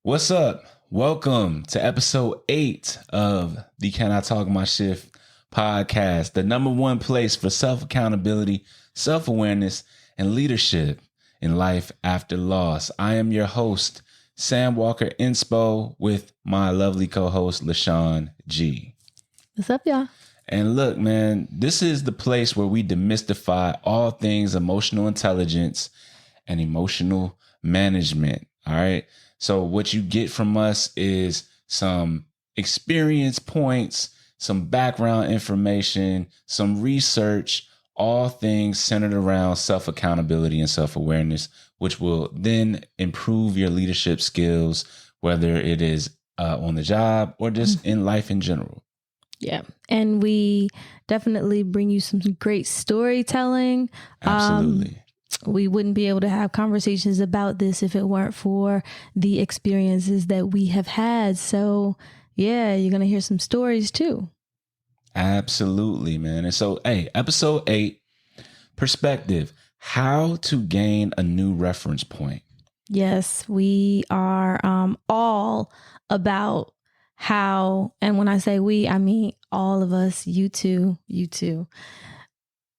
What's up? Welcome to episode 8 of the Can I Talk My Shift podcast, the number one place for self-accountability, self-awareness, and leadership in life after loss. I am your host, Sam Walker Inspo, with my lovely co-host, LaShawn G. What's up, y'all? And look, man, this is the place where we demystify all things emotional intelligence and emotional management. All right. So what you get from us is some experience points, some background information, some research, all things centered around self-accountability and self-awareness, which will then improve your leadership skills, whether it is on the job or just in life in general. Yeah. And we definitely bring you some great storytelling. Absolutely. We wouldn't be able to have conversations about this if it weren't for the experiences that we have had. So, yeah, you're going to hear some stories too. Absolutely, man. And so, hey, episode 8, perspective, how to gain a new reference point. Yes, we are all about how, and when I say we, I mean all of us, you too.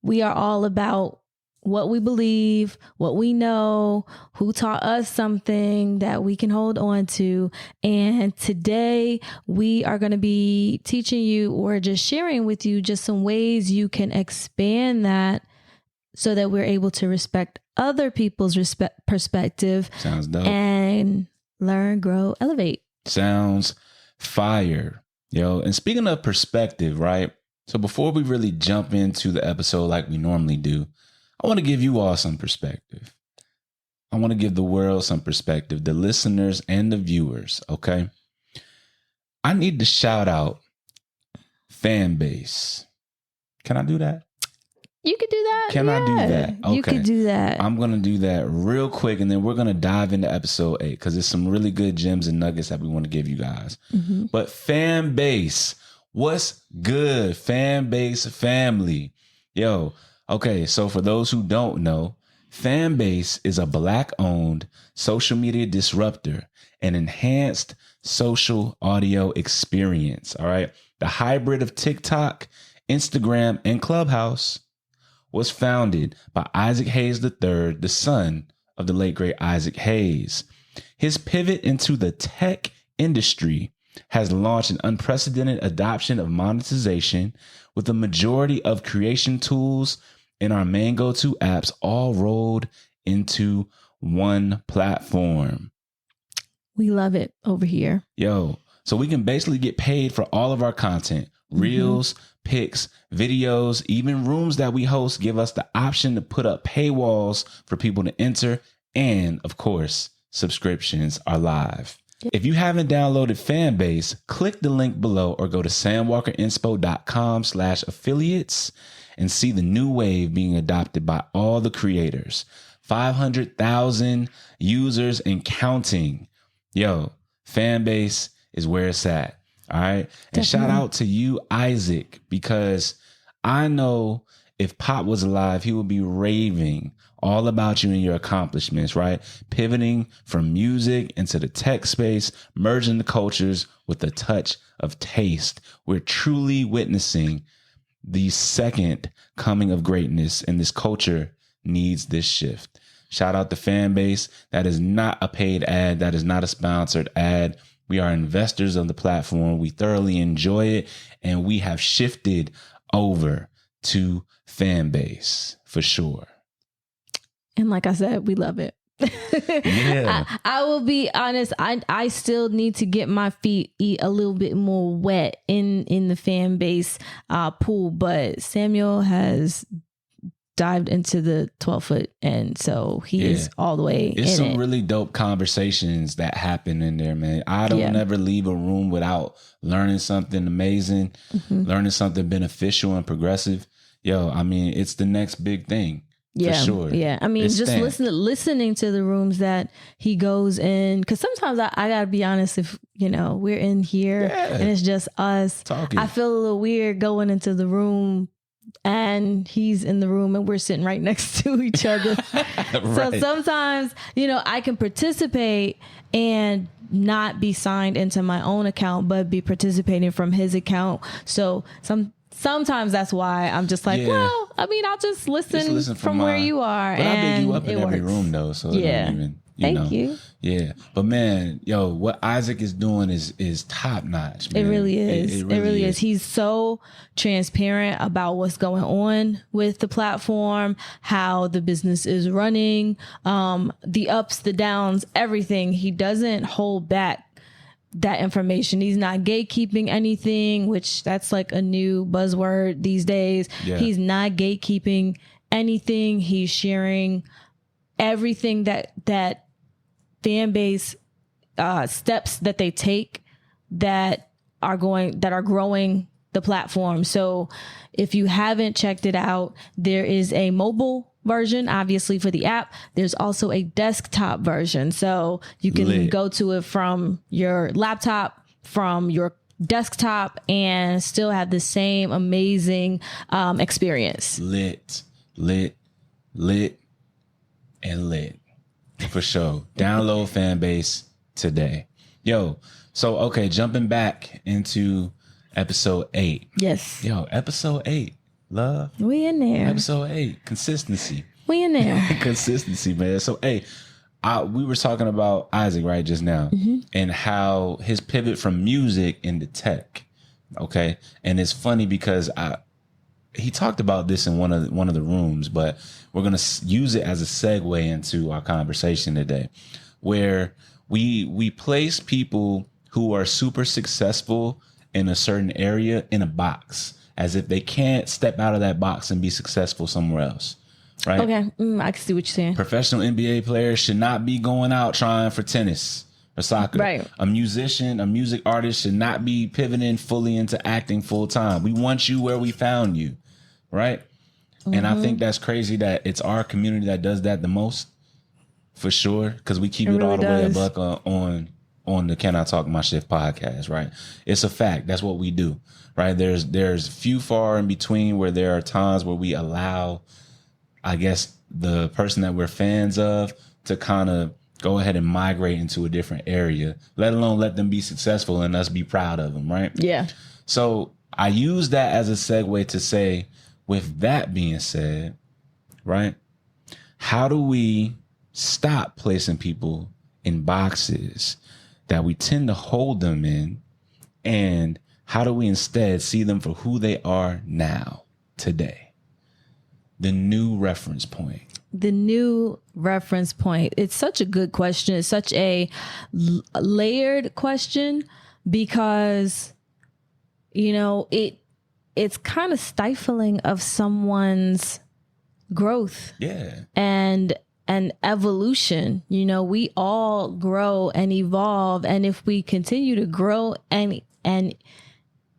We are all about what we believe, what we know, who taught us something that we can hold on to. And today we are going to be teaching you or just sharing with you just some ways you can expand that so that we're able to respect other people's perspective. Sounds dope. And learn, grow, elevate. Sounds fire. And speaking of perspective, right? So before we really jump into the episode like we normally do, I want to give you all some perspective. I want to give the world some perspective, the listeners and the viewers, okay? I need to shout out fan base. Can I do that? You could do that. Can I do that? Okay. You could do that. I'm going to do that real quick, and then we're going to dive into episode 8 because there's some really good gems and nuggets that we want to give you guys. Mm-hmm. But fan base, what's good? Fan base family. Okay, so for those who don't know, Fanbase is a Black-owned social media disruptor, an enhanced social audio experience, all right? The hybrid of TikTok, Instagram, and Clubhouse was founded by Isaac Hayes III, the son of the late, great Isaac Hayes. His pivot into the tech industry has launched an unprecedented adoption of monetization, with the majority of creation tools in our main go-to apps all rolled into one platform. We love it over here. So we can basically get paid for all of our content. Reels, pics, videos, even rooms that we host give us the option to put up paywalls for people to enter. And of course, subscriptions are live. If you haven't downloaded Fanbase, click the link below or go to samwalkerinspo.com/affiliates and see the new wave being adopted by all the creators. 500,000 users and counting. Fanbase is where it's at. All right. And shout out to you, Isaac, because I know if Pop was alive, he would be raving all about you and your accomplishments, right? Pivoting from music into the tech space, merging the cultures with a touch of taste. We're truly witnessing the second coming of greatness, and this culture needs this shift. Shout out to Fanbase. That is not a paid ad. That is not a sponsored ad. We are investors of the platform. We thoroughly enjoy it, and we have shifted over to Fanbase for sure. And like I said, we love it. Yeah. I will be honest. I still need to get my feet a little bit more wet in the fan base pool, but Samuel has dived into the 12-foot, and so he is all the way it's in some it. Really dope conversations that happen in there, man. I don't never leave a room without learning something amazing, learning something beneficial and progressive. It's the next big thing. For sure. Yeah. I mean, just listening to the rooms that he goes in, because sometimes I gotta be honest, if we're in here and it's just us talking, I feel a little weird going into the room and he's in the room and we're sitting right next to each other. Right. So sometimes, I can participate and not be signed into my own account, but be participating from his account. So sometimes that's why I'm just like, well, I mean, I'll just listen from where you are. But and I big you up in every works. room though, so Yeah. it don't even, Thank you. Yeah. But man, yo, what Isaac is doing is top notch, man. It really is. It really is. He's so transparent about what's going on with the platform, how the business is running, the ups, the downs, everything. He doesn't hold back that information. He's not gatekeeping anything, which that's like a new buzzword these days. Yeah. He's not gatekeeping anything. He's sharing everything that fan base steps that they take that are growing the platform. So if you haven't checked it out, there is a mobile version, obviously, for the app. There's also a desktop version. So you can go to it from your laptop, from your desktop, and still have the same amazing experience. Lit, and lit. For sure. Download Fanbase today. Yo, so okay, jumping back into episode 8. Yes. Yo, episode 8. Love. We in there. Episode 8. Consistency. We in there. Consistency, man. So, hey, we were talking about Isaac right just now, and how his pivot from music into tech. Okay. And it's funny because he talked about this in one of the rooms, but we're going to use it as a segue into our conversation today, where we place people who are super successful in a certain area in a box, as if they can't step out of that box and be successful somewhere else. Right? Okay. I can see what you're saying. Professional NBA players should not be going out trying for tennis or soccer. Right. A musician, a music artist should not be pivoting fully into acting full time. We want you where we found you. Right. And I think that's crazy that it's our community that does that the most, for sure, because we keep it all the way a buck on the Can I Talk My Shift podcast, right? It's a fact. That's what we do, right? There's few far in between where there are times where we allow, I guess, the person that we're fans of to kind of go ahead and migrate into a different area, let alone let them be successful and us be proud of them, right? Yeah. So I use that as a segue to say, with that being said, right, how do we stop placing people in boxes that we tend to hold them in, and how do we instead see them for who they are now, today? The new reference point. The new reference point. It's such a good question. It's such a layered question because, it's kind of stifling of someone's growth. Yeah. And evolution. We all grow and evolve. And if we continue to grow and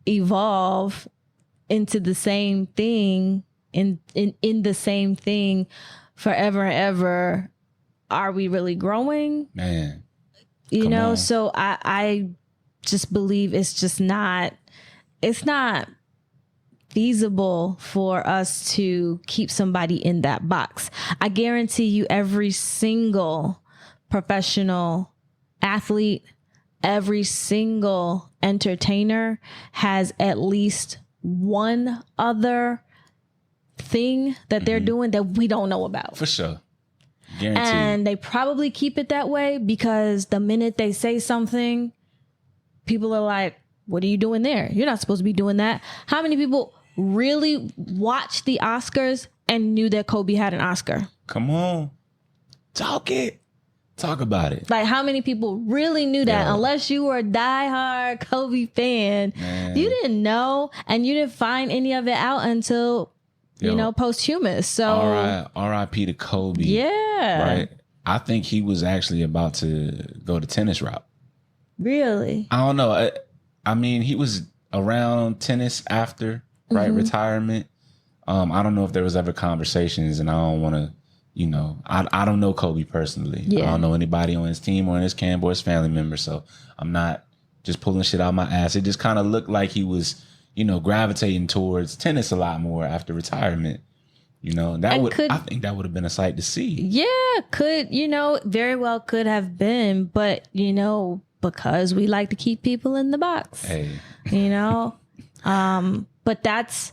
evolve into the same thing, in the same thing forever and ever, are we really growing? Man. So I just believe it's not feasible for us to keep somebody in that box. I guarantee you every single professional athlete, every single entertainer has at least one other thing that they're doing that we don't know about. For sure. Guaranteed. And they probably keep it that way because the minute they say something, people are like, what are you doing there? You're not supposed to be doing that. How many people really watched the Oscars and knew that Kobe had an Oscar? Come on. Talk about it. Like, how many people really knew that? Unless you were a diehard Kobe fan, you didn't know, and you didn't find any of it out until posthumous. So R.I.P. to Kobe. Yeah. Right. I think he was actually about to go the tennis route. Really? I don't know. I mean, he was around tennis after, right? Retirement. I don't know if there was ever conversations, and I don't want to, I don't know Kobe personally. Yeah. I don't know anybody on his team or in his camp or his family member. So I'm not just pulling shit out of my ass. It just kind of looked like he was, gravitating towards tennis a lot more after retirement. I think that would have been a sight to see. Yeah, very well could have been, but because we like to keep people in the box. Hey. But that's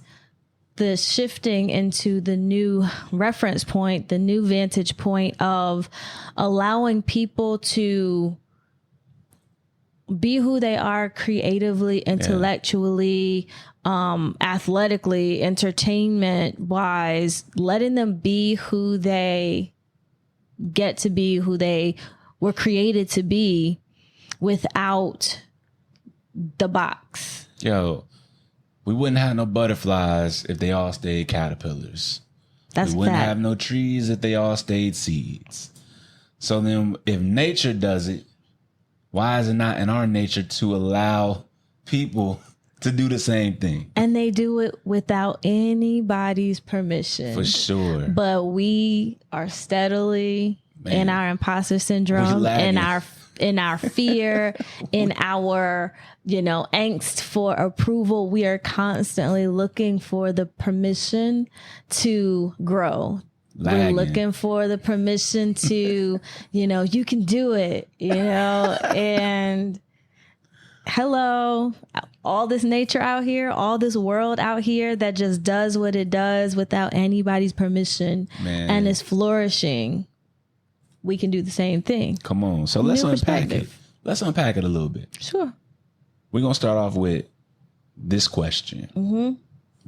the shifting into the new reference point, the new vantage point of allowing people to be who they are creatively, intellectually, athletically, entertainment wise, letting them be who they get to be, who they were created to be without the box. Yo, we wouldn't have no butterflies if they all stayed caterpillars. We wouldn't have no trees if they all stayed seeds. So then if nature does it, why is it not in our nature to allow people to do the same thing? And they do it without anybody's permission. For sure. But we are steadily in our imposter syndrome, in our fear, in our, angst for approval. We are constantly looking for the permission to grow. We're looking for the permission to, you can do it, and hello, all this nature out here, all this world out here that just does what it does without anybody's permission and is flourishing. We can do the same thing. Come on. So let's unpack it. Let's unpack it a little bit. Sure. We're going to start off with this question. Mm-hmm.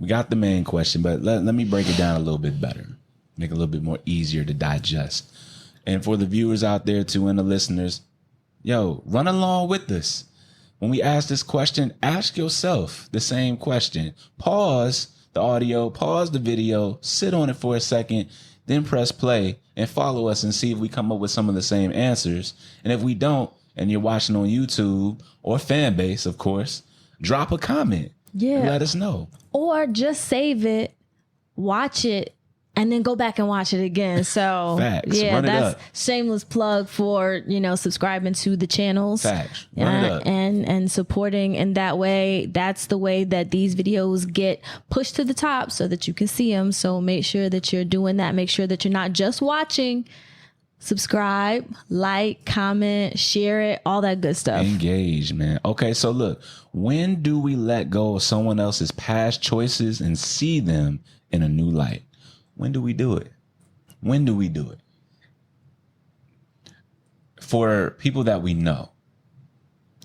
We got the main question, but let me break it down a little bit better. Make it a little bit more easier to digest. And for the viewers out there too and the listeners, run along with us. When we ask this question, ask yourself the same question. Pause the audio, pause the video, sit on it for a second, then press play and follow us and see if we come up with some of the same answers. And if we don't, and you're watching on YouTube or fan base, of course, drop a comment. Yeah. And let us know. Or just save it, watch it, and then go back and watch it again. So Facts. Yeah, Run it that's up. Shameless plug for, subscribing to the channels. Facts. Run it up. And supporting in that way. That's the way that these videos get pushed to the top so that you can see them. So make sure that you're doing that. Make sure that you're not just watching. Subscribe, like, comment, share it, all that good stuff. Engage, man. Okay, so look, when do we let go of someone else's past choices and see them in a new light? When do we do it? When do we do it? For people that we know.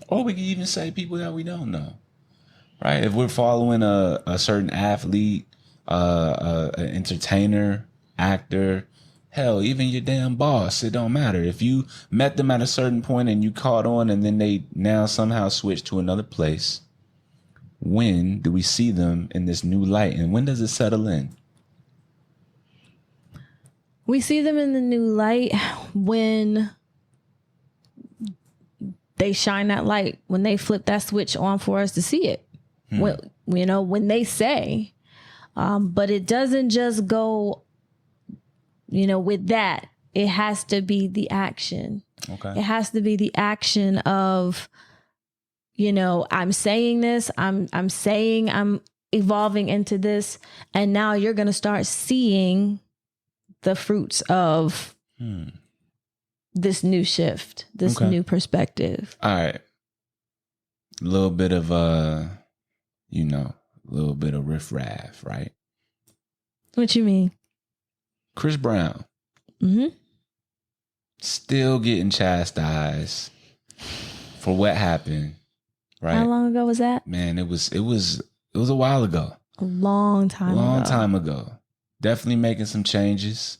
Or we can even say people that we don't know. Right? If we're following a certain athlete, an entertainer, actor, hell, even your damn boss, it don't matter. If you met them at a certain point and you caught on and then they now somehow switch to another place, when do we see them in this new light? And when does it settle in? We see them in the new light when they shine that light, when they flip that switch on for us to see it. When they say, but it doesn't just go, with that. It has to be the action. Okay. It has to be the action of, I'm saying this, I'm saying I'm evolving into this, and now you're going to start seeing the fruits of this new shift, this new perspective. All right. A little bit of, a little bit of riffraff, right? What you mean? Chris Brown. Mm-hmm. Still getting chastised for what happened, right? How long ago was that? Man, it was a while ago. A long time ago. Definitely making some changes,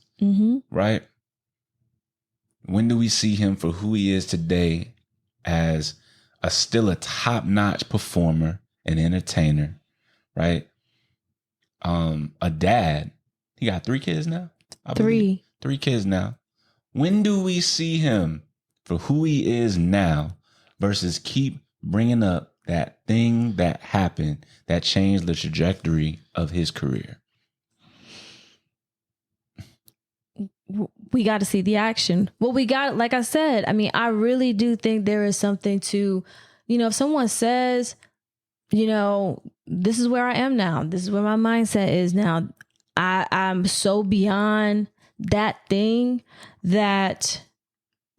right? When do we see him for who he is today as still a top-notch performer and entertainer, right? A dad. He got 3 kids now? Three kids now. When do we see him for who he is now versus keep bringing up that thing that happened that changed the trajectory of his career? We got to see the action. Well, like I said, I really do think there is something to, if someone says, this is where I am now. This is where my mindset is now. I'm so beyond that thing that,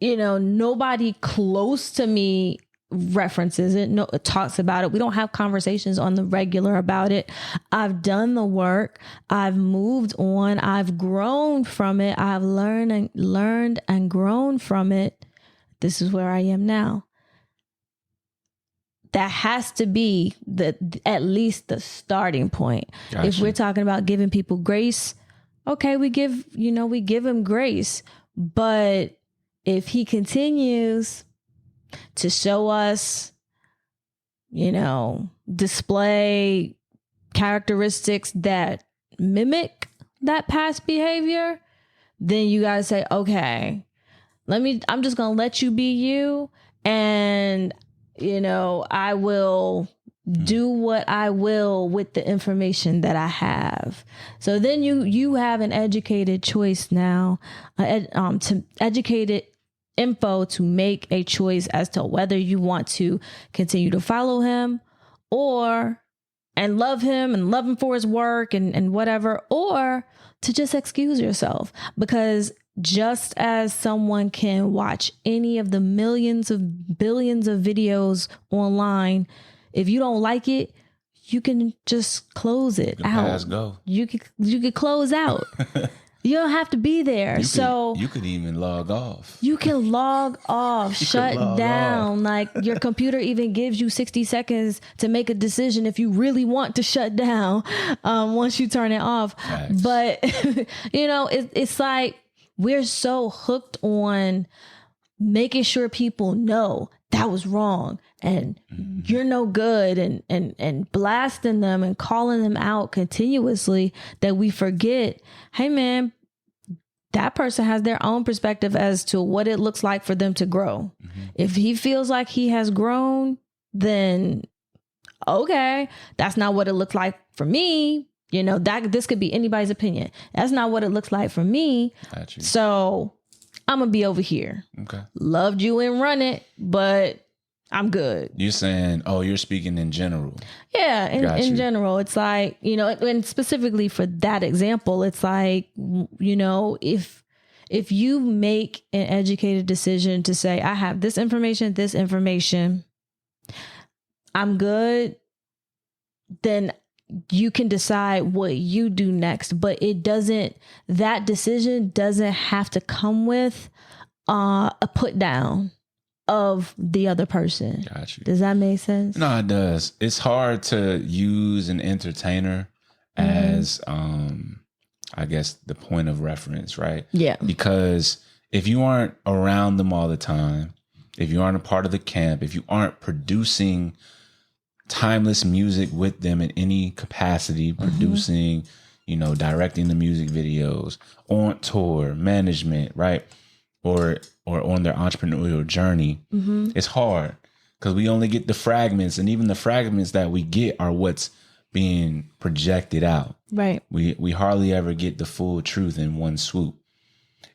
nobody close to me references it. No, it talks about it. We don't have conversations on the regular about it. I've done the work. I've moved on. I've grown from it. I've learned and grown from it. This is where I am now. That has to be at least the starting point. Gotcha. If we're talking about giving people grace, okay, we give him grace. But if he continues to show us, display characteristics that mimic that past behavior, then you gotta say, okay, I'm just gonna let you be you, and I will do what I will with the information that I have. So then you have an educated choice now, to educated info to make a choice as to whether you want to continue to follow him and love him for his work and whatever, or to just excuse yourself. Because just as someone can watch any of the billions of videos online, if you don't like it, you can just close it out. Go. You could close out. You don't have to be there. You could even log off. You can log off, shut down. Like your computer even gives you 60 seconds to make a decision if you really want to shut down once you turn it off. Nice. But, it's like we're so hooked on making sure people know that was wrong and you're no good and blasting them and calling them out continuously that we forget, hey man, that person has their own perspective as to what it looks like for them to grow. Mm-hmm. If he feels like he has grown, then okay, that's not what it looks like for me. That this could be anybody's opinion. That's not what it looks like for me. So I'm going to be over here. Okay. Loved you and run it, but I'm good. You're saying, you're speaking in general. Yeah, in general. It's like, and specifically for that example, it's like, if you make an educated decision to say, I have this information, I'm good, then you can decide what you do next. But that decision doesn't have to come with a put down of the other person. Got you. Does that make sense? No, it does. It's hard to use an entertainer as, I guess, the point of reference, right? Yeah. Because if you aren't around them all the time, if you aren't a part of the camp, if you aren't producing timeless music with them in any capacity, producing, directing the music videos, on tour, management, right? Or on their entrepreneurial journey, it's hard because we only get the fragments, and even the fragments that we get are what's being projected out. Right. We hardly ever get the full truth in one swoop.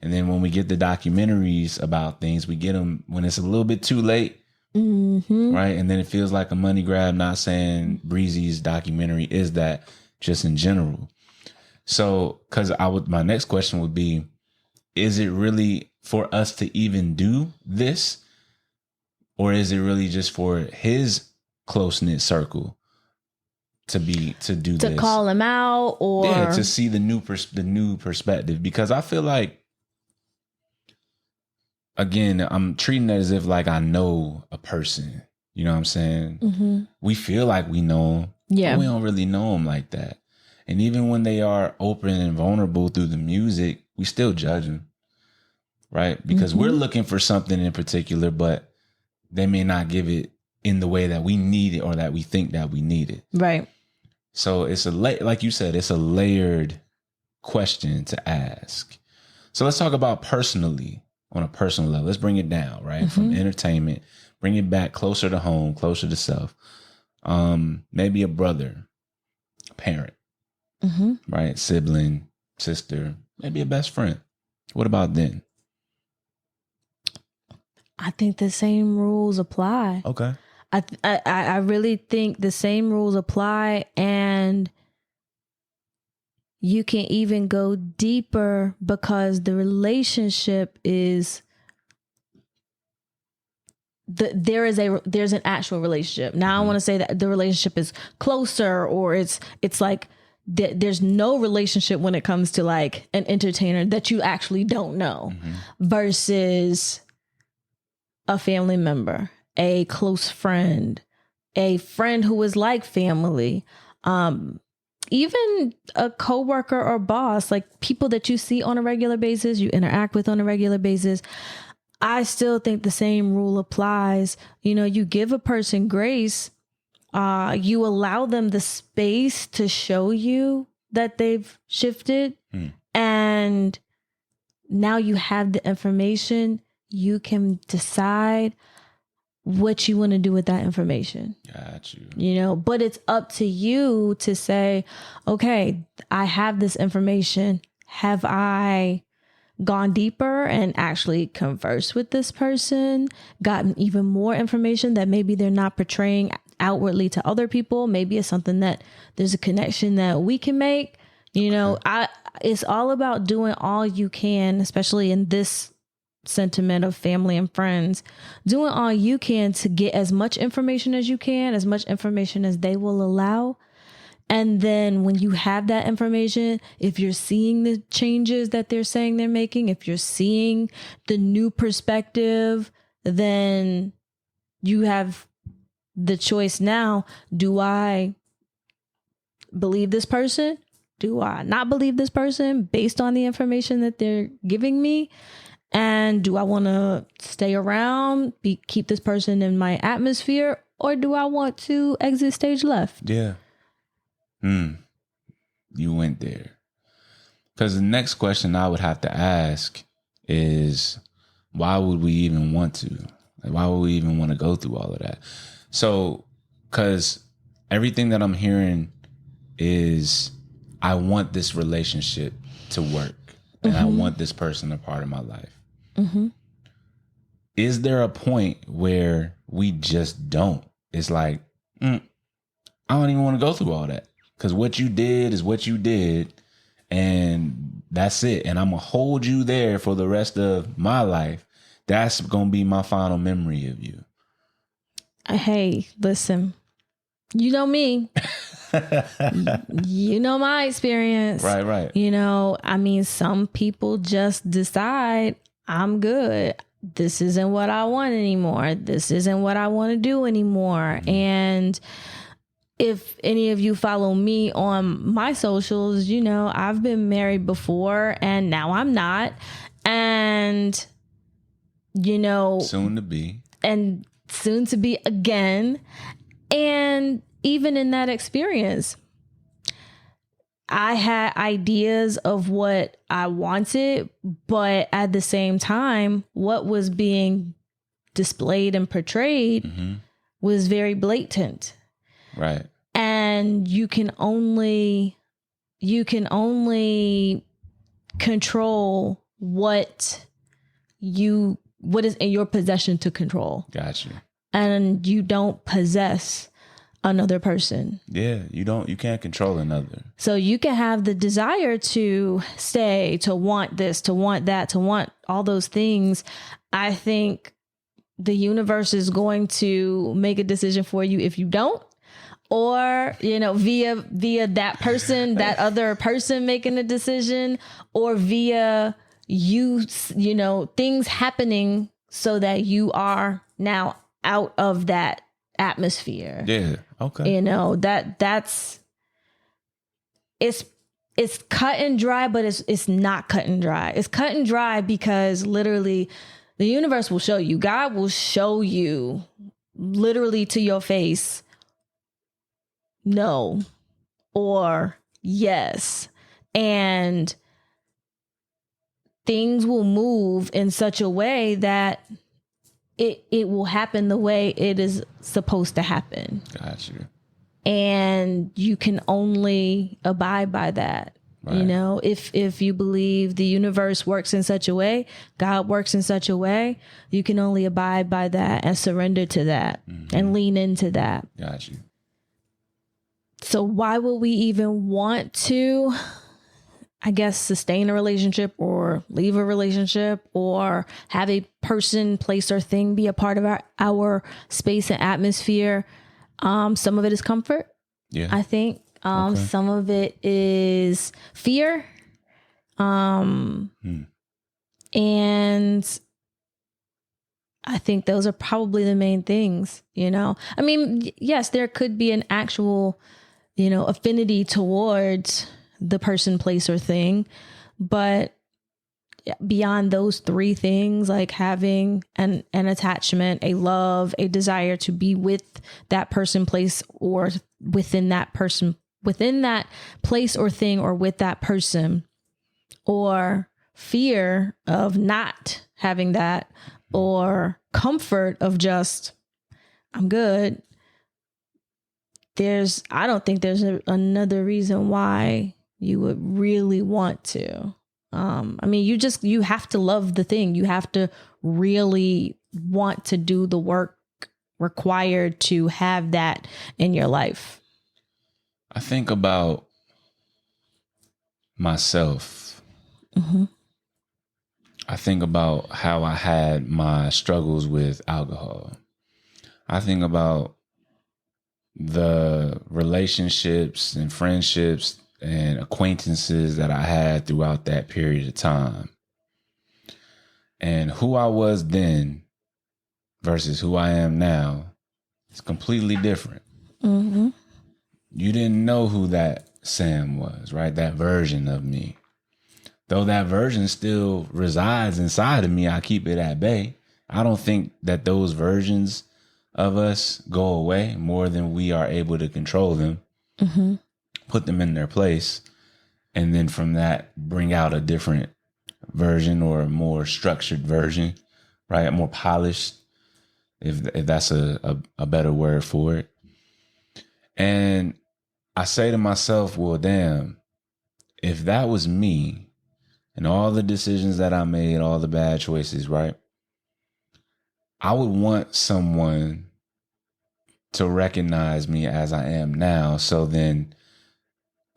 And then when we get the documentaries about things, we get them when it's a little bit too late. Right. And then it feels like a money grab, not saying Breezy's documentary is that, just in general. So, my next question would be, is it really for us to even do this? Or is it really just for his close-knit circle to do this? To call him out, or to see the new perspective? Because I feel like, again, I'm treating it as if like I know a person. You know what I'm saying? We feel like we know them. Yeah. But we don't really know them like that. And even when they are open and vulnerable through the music, we still judge them. Right? Because we're looking for something in particular, but they may not give it in the way that we need it or that we think that we need it. Right. So it's like you said, it's a layered question to ask. So let's talk about personally, on a personal level. Let's bring it down, right? From entertainment, bring it back closer to home, closer to self. Maybe a brother, a parent, right? Sibling, sister, maybe a best friend. What about then? I think the same rules apply. Okay. I really think the same rules apply, and you can even go deeper because the relationship is there's an actual relationship. Now, I want to say that the relationship is closer, or it's like there's no relationship when it comes to like an entertainer that you actually don't know versus a family member, a close friend, a friend who is like family, even a coworker or boss, like people that you see on a regular basis, you interact with on a regular basis. I still think the same rule applies. You know, you give a person grace, you allow them the space to show you that they've shifted, and now you have the information. You can decide what you want to do with that information. Got you. You know, but it's up to you to say, okay, I have this information. Have I gone deeper and actually conversed with this person, gotten even more information that maybe they're not portraying outwardly to other people? Maybe it's something that there's a connection that we can make. You know, it's all about doing all you can, especially in this sentiment of family and friends, doing all you can to get as much information as you can, as much information as they will allow. And then when you have that information, if you're seeing the changes that they're saying they're making, if you're seeing the new perspective, then you have the choice now. Do I believe this person? Do I not believe this person based on the information that they're giving me? And do I want to stay around, keep this person in my atmosphere, or do I want to exit stage left? Yeah. You went there. Because the next question I would have to ask is, why would we even want to? Like, why would we even want to go through all of that? So, because everything that I'm hearing is, I want this relationship to work, and I want this person a part of my life. Is there a point where we just don't? It's like, I don't even want to go through all that. Because what you did is what you did, and that's it. And I'm going to hold you there for the rest of my life. That's going to be my final memory of you. Hey, listen, you know me. You know my experience. Right. You know, I mean, some people just decide, I'm good. This isn't what I want anymore. This isn't what I want to do anymore. And if any of you follow me on my socials, you know, I've been married before and now I'm not. And, you know, soon to be again. And even in that experience, I had ideas of what I wanted, but at the same time, what was being displayed and portrayed was very blatant. Right. And you can only control what is in your possession to control. Got you. And you don't possess another person. Yeah, you can't control another. So you can have the desire to stay, to want this, to want that, to want all those things. I think the universe is going to make a decision for you if you don't, or, you know, via that person, that other person making a decision, or via you know, things happening so that you are now out of that atmosphere. Yeah. Okay. You know, that's it's cut and dry, but it's not cut and dry. It's cut and dry because literally the universe will show you. God will show you literally to your face, no or yes. And things will move in such a way that it will happen the way it is supposed to happen. Got you. And you can only abide by that. Right. You know, if you believe the universe works in such a way, God works in such a way, you can only abide by that and surrender to that and lean into that. Got you. So why would we even want to, I guess, sustain a relationship or leave a relationship or have a person, place, or thing be a part of our space and atmosphere? Some of it is comfort. Yeah. I think. Some of it is fear. And I think those are probably the main things, you know. I mean, yes, there could be an actual, you know, affinity towards the person, place, or thing. But beyond those three things, like having an attachment, a love, a desire to be with that person, place, or within that place or thing, or with that person, or fear of not having that, or comfort of just, I'm good. I don't think there's another reason why you would really want to. I mean, you have to love the thing. You have to really want to do the work required to have that in your life. I think about myself. I think about how I had my struggles with alcohol. I think about the relationships and friendships and acquaintances that I had throughout that period of time. And who I was then versus who I am now is completely different. You didn't know who that Sam was, right? That version of me. Though that version still resides inside of me, I keep it at bay. I don't think that those versions of us go away more than we are able to control them, put them in their place, and then from that bring out a different version or a more structured version, right? More polished, if that's a better word for it. And I say to myself, well, damn, if that was me and all the decisions that I made, all the bad choices, right? I would want someone to recognize me as I am now. So then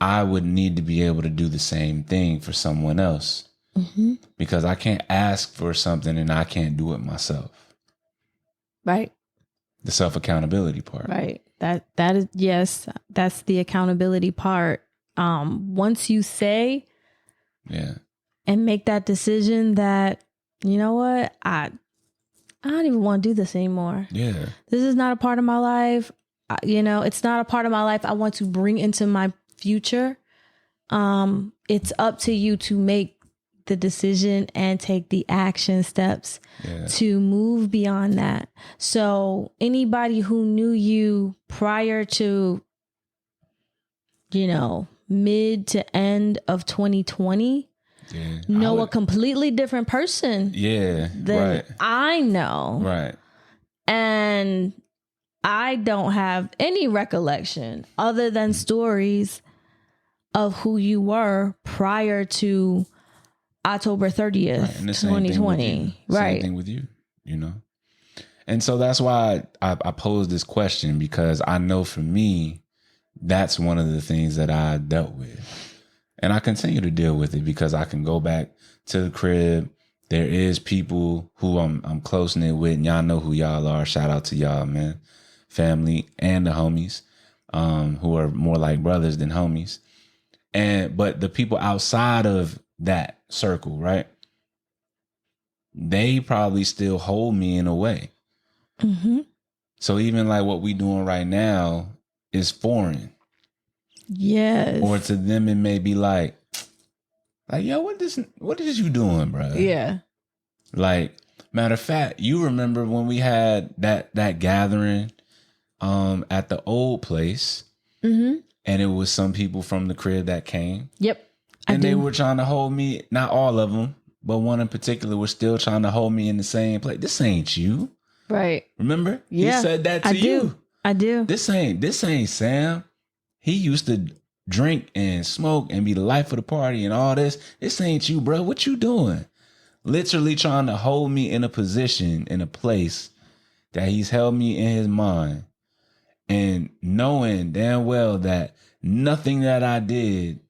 I would need to be able to do the same thing for someone else, because I can't ask for something and I can't do it myself. Right. The self-accountability part. Right. That is, yes, that's the accountability part. Once you say and make that decision that, you know what, I don't even want to do this anymore. Yeah. This is not a part of my life. You know, it's not a part of my life I want to bring into my future. It's up to you to make the decision and take the action steps to move beyond that. So anybody who knew you prior to, you know, mid to end of 2020, know a completely different person than I know. Right. And I don't have any recollection other than stories of who you were prior to October 30th, 2020. Same thing with you, you know? And so that's why I posed this question, because I know for me, that's one of the things that I dealt with. And I continue to deal with it because I can go back to the crib. There is people who I'm close-knit with, and y'all know who y'all are. Shout out to y'all, man. Family and the homies, who are more like brothers than homies. But the people outside of that circle, right? They probably still hold me in a way. So even like what we doing right now is foreign. Yes. Or to them, it may be like, yo, what is you doing, bro? Yeah. Like, matter of fact, you remember when we had that gathering at the old place, and it was some people from the crib that came. Yep. And they were trying to hold me, not all of them, but one in particular was still trying to hold me in the same place. This ain't you. Right. Remember? Yeah. He said that to you. I do. This ain't Sam. He used to drink and smoke and be the life of the party and all this. This ain't you, bro. What you doing? Literally trying to hold me in a position, in a place that he's held me in his mind. And knowing damn well that nothing that I did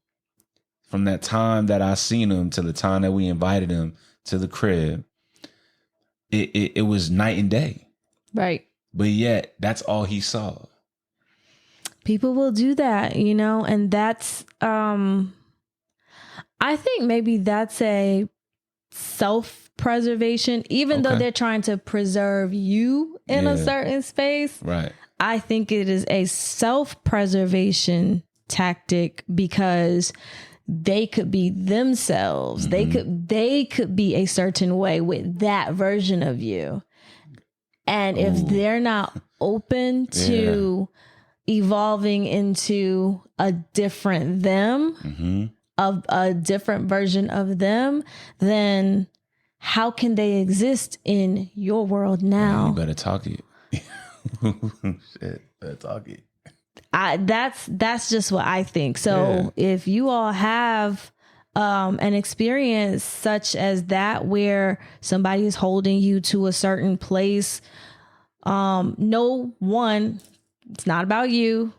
from that time that I seen him to the time that we invited him to the crib, it was night and day. Right. But yet, that's all he saw. People will do that, you know, and that's, I think maybe that's a self-preservation, even though they're trying to preserve you in a certain space. Right. I think it is a self-preservation tactic because they could be themselves. They could be a certain way with that version of you. And if they're not open to evolving into a different them, of a different version of them, then how can they exist in your world now? Man, you better talk it. Shit, better talk it. That's just what I think. So if you all have an experience such as that where somebody is holding you to a certain place, no one, it's not about you.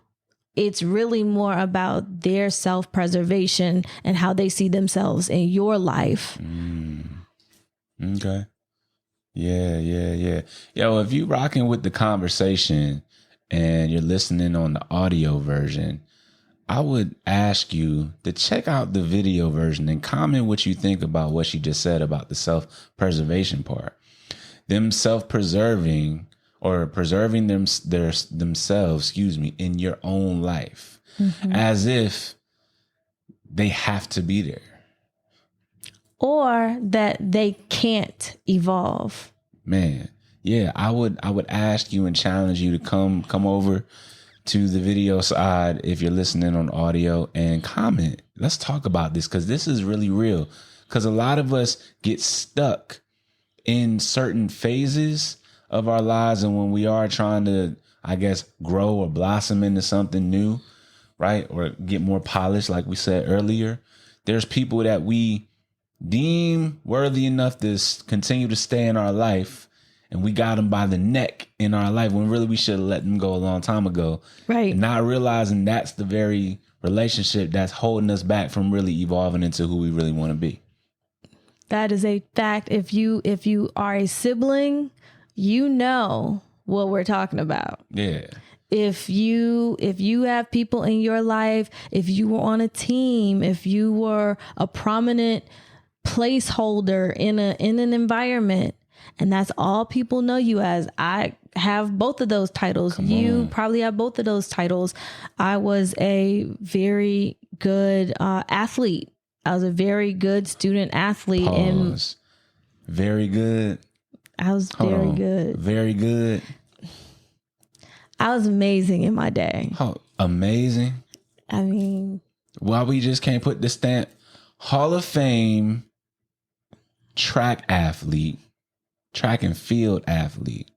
It's really more about their self-preservation and how they see themselves in your life. Okay. Yeah. Yo, if you rocking with the conversation and you're listening on the audio version, I would ask you to check out the video version and comment what you think about what she just said about the self-preservation part. Them self-preserving or preserving themselves, in your own life, as if they have to be there. Or that they can't evolve. Man, yeah, I would ask you and challenge you to come over to the video side if you're listening on audio and comment. Let's talk about this because this is really real. Because a lot of us get stuck in certain phases of our lives, and when we are trying to, I guess, grow or blossom into something new, right, or get more polished, like we said earlier, there's people that we deem worthy enough to continue to stay in our life, and we got them by the neck in our life when really we should have let them go a long time ago. Right. And not realizing that's the very relationship that's holding us back from really evolving into who we really want to be. That is a fact. If you are a sibling, you know what we're talking about. Yeah. If you have people in your life, if you were on a team, if you were a prominent placeholder in an environment, and that's all people know you as. I have both of those titles. You probably have both of those titles. I was a very good athlete. I was a very good student athlete. Pause. Very good. I was very good. Very good. I was amazing in my day. Oh, amazing. I mean, why we just can't put the stamp Hall of Fame track athlete, track and field athlete,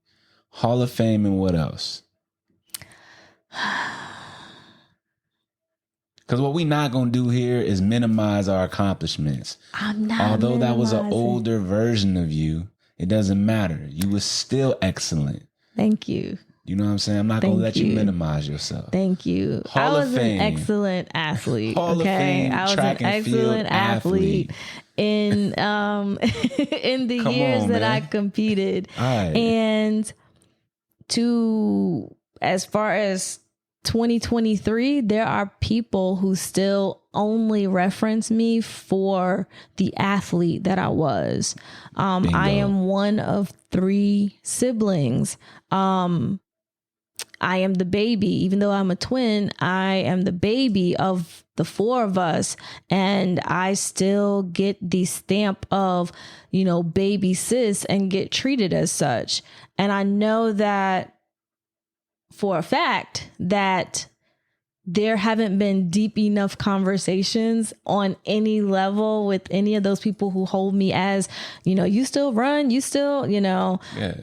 Hall of Fame, and what else? Because what we not going to do here is minimize our accomplishments. I'm not. Although that was an older version of you, it doesn't matter. You were still excellent. Thank you. You know what I'm saying? I'm not going to let you minimize yourself. Thank you. Hall of Fame. An excellent athlete. Hall of Fame. I was track an and excellent field athlete in in the years that I competed. Right. And as far as 2023, there are people who still only reference me for the athlete that I was. I am one of 3 siblings. I am the baby. Even though I'm a twin, I am the baby of the 4 of us. And I still get the stamp of, baby sis and get treated as such. And I know that for a fact that there haven't been deep enough conversations on any level with any of those people who hold me as, you still run, you still, Yeah.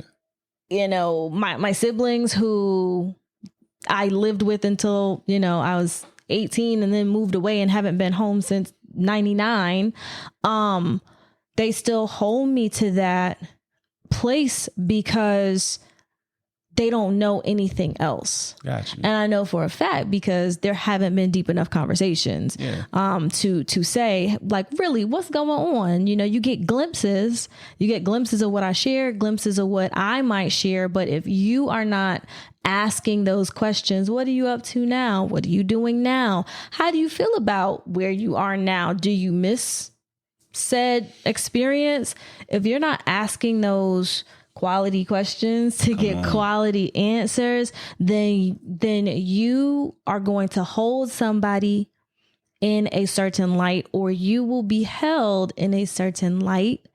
My siblings who I lived with until, I was 18 and then moved away and haven't been home since 99, they still hold me to that place because they don't know anything else. Gotcha. And I know for a fact because there haven't been deep enough conversations to say, like, really, what's going on? You know, you get glimpses of what I share, glimpses of what I might share. But if you are not asking those questions, what are you up to now? What are you doing now? How do you feel about where you are now? Do you miss said experience? If you're not asking those quality questions to get quality answers, then you are going to hold somebody in a certain light, or you will be held in a certain light.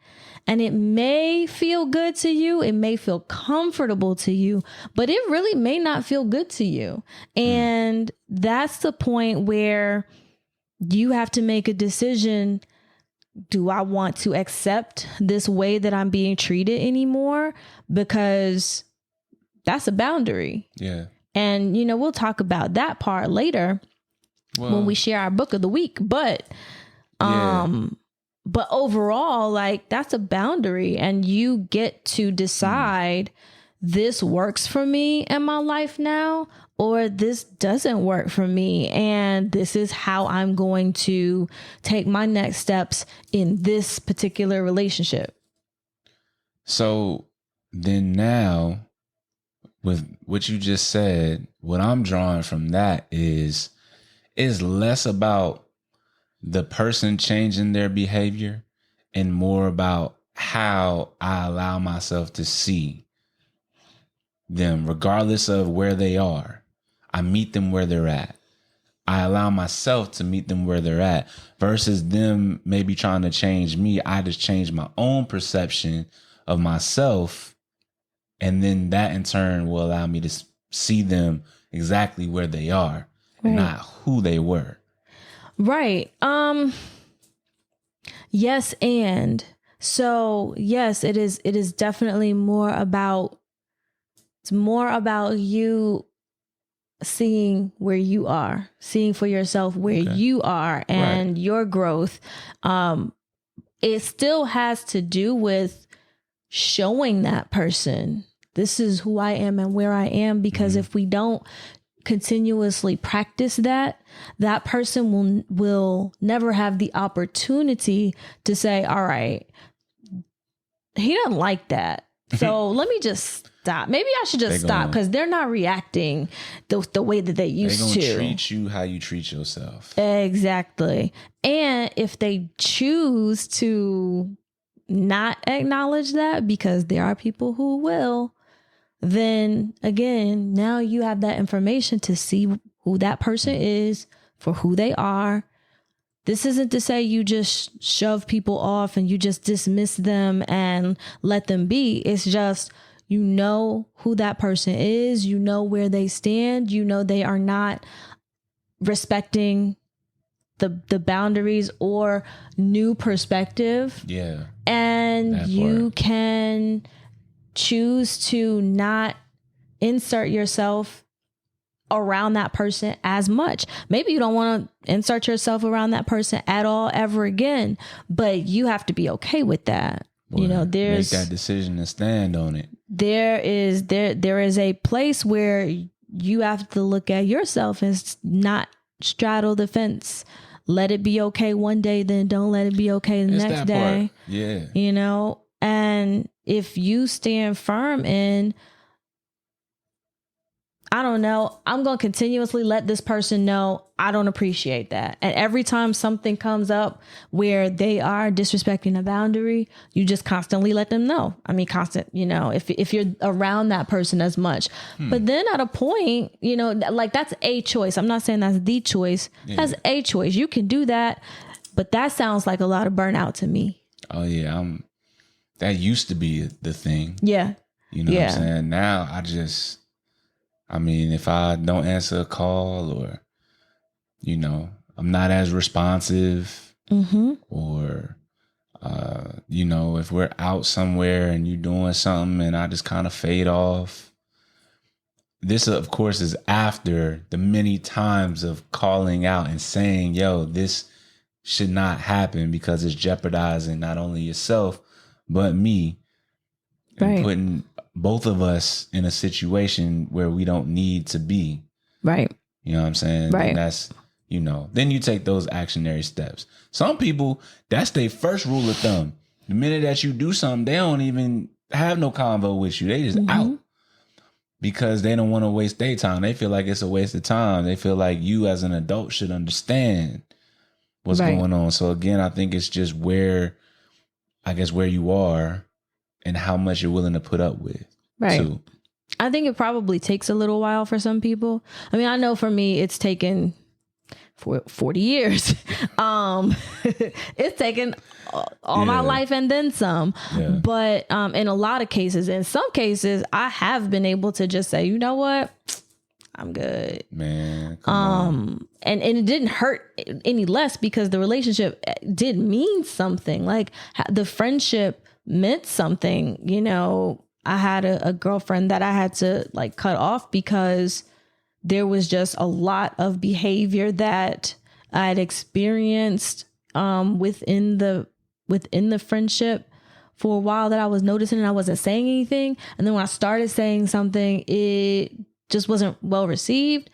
And it may feel good to you. It may feel comfortable to you, but it really may not feel good to you. And that's the point where you have to make a decision. Do I want to accept this way that I'm being treated anymore? Because that's a boundary. Yeah. And, you know, we'll talk about that part later when we share our book of the week. But, but overall, like, that's a boundary, and you get to decide this works for me in my life now, or this doesn't work for me. And this is how I'm going to take my next steps in this particular relationship. So then now, with what you just said, what I'm drawing from that is less about the person changing their behavior and more about how I allow myself to see them, regardless of where they are. I meet them where they're at. I allow myself to meet them where they're at versus them maybe trying to change me. I just change my own perception of myself. And then that in turn will allow me to see them exactly where they are, and not who they were. Right. Yes. And so, yes, it is definitely more about you seeing where you are, seeing for yourself where you are and your growth. It still has to do with showing that person, this is who I am and where I am, because if we don't continuously practice that person will never have the opportunity to say, all right, he doesn't like that, so let me just stop. Maybe I should just stop, because they're not reacting the way that they used to. They're going to treat you how you treat yourself. Exactly. And if they choose to not acknowledge that, because there are people who will, then again, now you have that information to see who that person is for who they are. This isn't to say you just shove people off and you just dismiss them and let them be. It's just, you know who that person is. You know where they stand. You know they are not respecting the boundaries or new perspective. Yeah. And you can choose to not insert yourself around that person as much. Maybe you don't want to insert yourself around that person at all ever again, but you have to be okay with that. You know, make that decision and stand on it. There is a place where you have to look at yourself and not straddle the fence. Let it be okay one day, then don't let it be okay the next day. Yeah. You know, and if you stand firm in, I don't know, I'm going to continuously let this person know I don't appreciate that. And every time something comes up where they are disrespecting a boundary, you just constantly let them know. I mean, you know, if you're around that person as much. But then at a point, you know, like, that's a choice. I'm not saying that's the choice. Yeah. That's a choice. You can do that. But that sounds like a lot of burnout to me. Oh, yeah. That used to be the thing. Yeah. You know what I'm saying? Now I mean, if I don't answer a call, or, you know, I'm not as responsive, or, you know, if we're out somewhere and you're doing something and I just kind of fade off, this, of course, is after the many times of calling out and saying, yo, this should not happen because it's jeopardizing not only yourself, but me. Right. And putting both of us in a situation where we don't need to be. Right. You know what I'm saying? Right. And that's, you know, then you take those actionary steps. Some people, that's their first rule of thumb. The minute that you do something, they don't even have no convo with you. They just out because they don't want to waste their time. They feel like it's a waste of time. They feel like you as an adult should understand what's going on. So again, I think it's just where you are and how much you're willing to put up with. Right. Too. I think it probably takes a little while for some people. I mean, I know for me, it's taken 40 years. It's taken all my life and then some. Yeah. But in a lot of cases, in some cases, I have been able to just say, you know what? I'm good. Man, come on. And it didn't hurt any less because the relationship did mean something. Like the friendship meant something. You know, I had a girlfriend that I had to like cut off because there was just a lot of behavior that I had experienced within the friendship for a while that I was noticing, and I wasn't saying anything. And then when I started saying something, it just wasn't well received.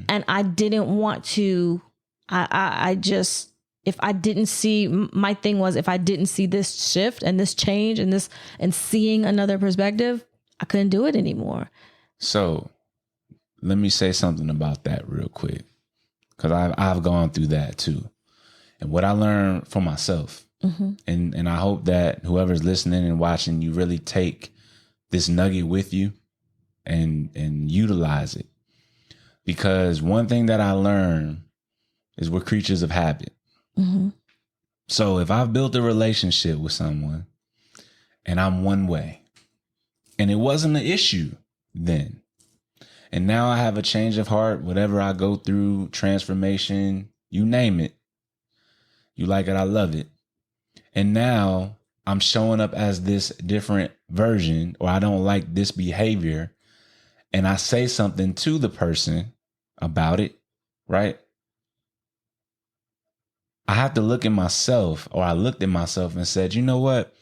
And I didn't want to, I just, if I didn't see, my thing was, if I didn't see this shift and this change and seeing another perspective, I couldn't do it anymore. So let me say something about that real quick, because I've gone through that too. And what I learned for myself, and I hope that whoever's listening and watching, you really take this nugget with you and utilize it. Because one thing that I learned is we're creatures of habit. So if I've built a relationship with someone and I'm one way and it wasn't an issue then, and now I have a change of heart, whatever I go through, transformation, you name it, you like it, I love it. And now I'm showing up as this different version, or I don't like this behavior, and I say something to the person about it, right? I have to look at myself, or I looked at myself and said, you know what?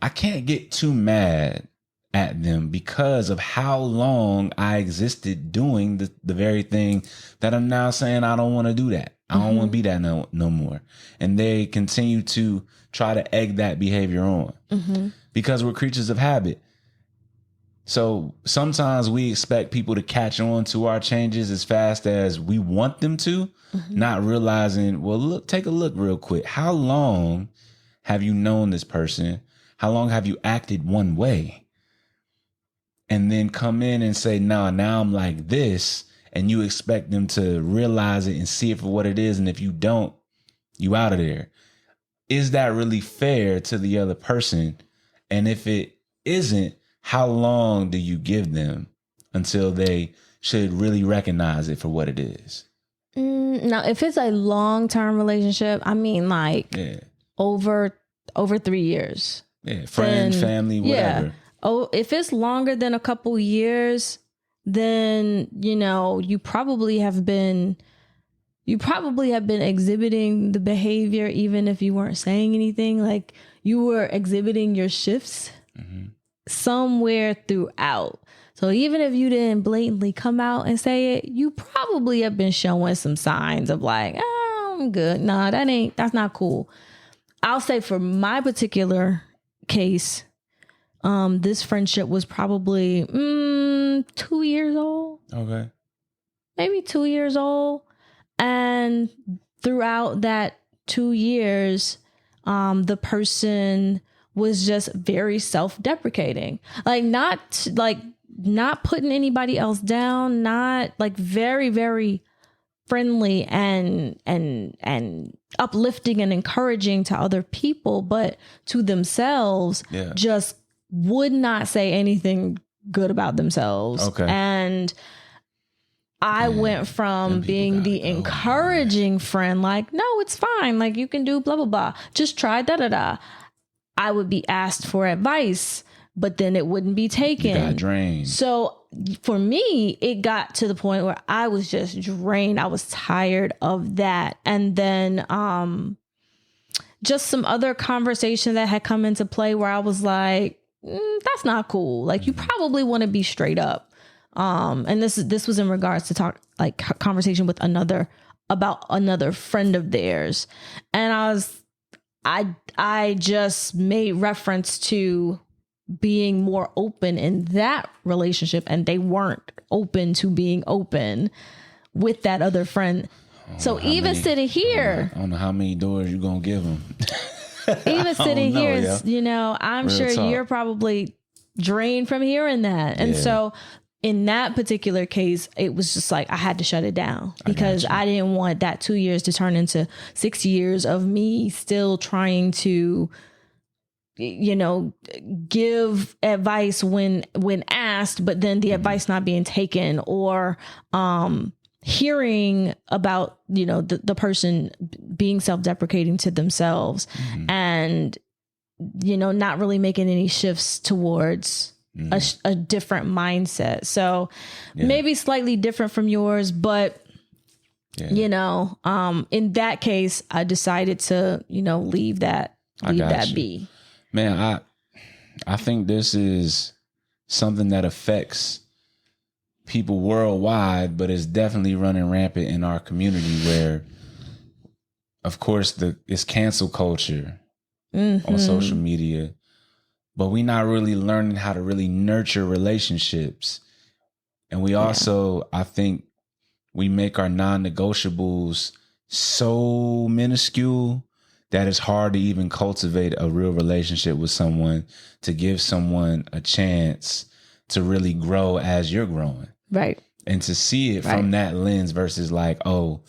I can't get too mad at them because of how long I existed doing the very thing that I'm now saying I don't want to do that. I don't want to be that no more. And they continue to try to egg that behavior on because we're creatures of habit. So sometimes we expect people to catch on to our changes as fast as we want them to, not realizing, well, look, take a look real quick. How long have you known this person? How long have you acted one way? And then come in and say, no, now I'm like this. And you expect them to realize it and see it for what it is. And if you don't, you out of there. Is that really fair to the other person? And if it isn't, how long do you give them until they should really recognize it for what it is? Now, if it's a long-term relationship, I mean, like over 3 years. Yeah, friend, family, whatever. Yeah. Oh, if it's longer than a couple years, then, you know, you probably have been exhibiting the behavior, even if you weren't saying anything. Like you were exhibiting your shifts somewhere throughout. So even if you didn't blatantly come out and say it, you probably have been showing some signs of like, oh, I'm good. Nah, that's not cool. I'll say for my particular case, this friendship was probably 2 years old. Okay. Maybe 2 years old. And throughout that 2 years, the person was just very self-deprecating. Like not putting anybody else down, not like very, very friendly and uplifting and encouraging to other people, but to themselves, just would not say anything good about themselves. Okay. And I went from being the encouraging friend, like, no, it's fine. Like you can do blah, blah, blah. Just try da, da, da. I would be asked for advice but then it wouldn't be taken. You got drained. So for me, it got to the point where I was just drained. I was tired of that. And then just some other conversation that had come into play where I was like, that's not cool. Like, you probably want to be straight up. And this was in regards to conversation with about another friend of theirs. And I just made reference to being more open in that relationship, and they weren't open to being open with that other friend. So even sitting here, I don't know how many doors you're going to give them. Even sitting here, I'm Real sure talk. you're probably drained from hearing that. And so in that particular case, it was just like I had to shut it down because I didn't want that 2 years to turn into 6 years of me still trying to, give advice when asked, but then the advice not being taken, or hearing about, the person being self-deprecating to themselves and, not really making any shifts towards a different mindset. So maybe slightly different from yours, but in that case, I decided to, leave that be. Man, I think this is something that affects people worldwide, but it's definitely running rampant in our community where, of course, it's cancel culture on social media, but we're not really learning how to really nurture relationships. And we also, I think, we make our non-negotiables so minuscule that it's hard to even cultivate a real relationship with someone, to give someone a chance to really grow as you're growing. Right. And to see it from that lens versus like, oh,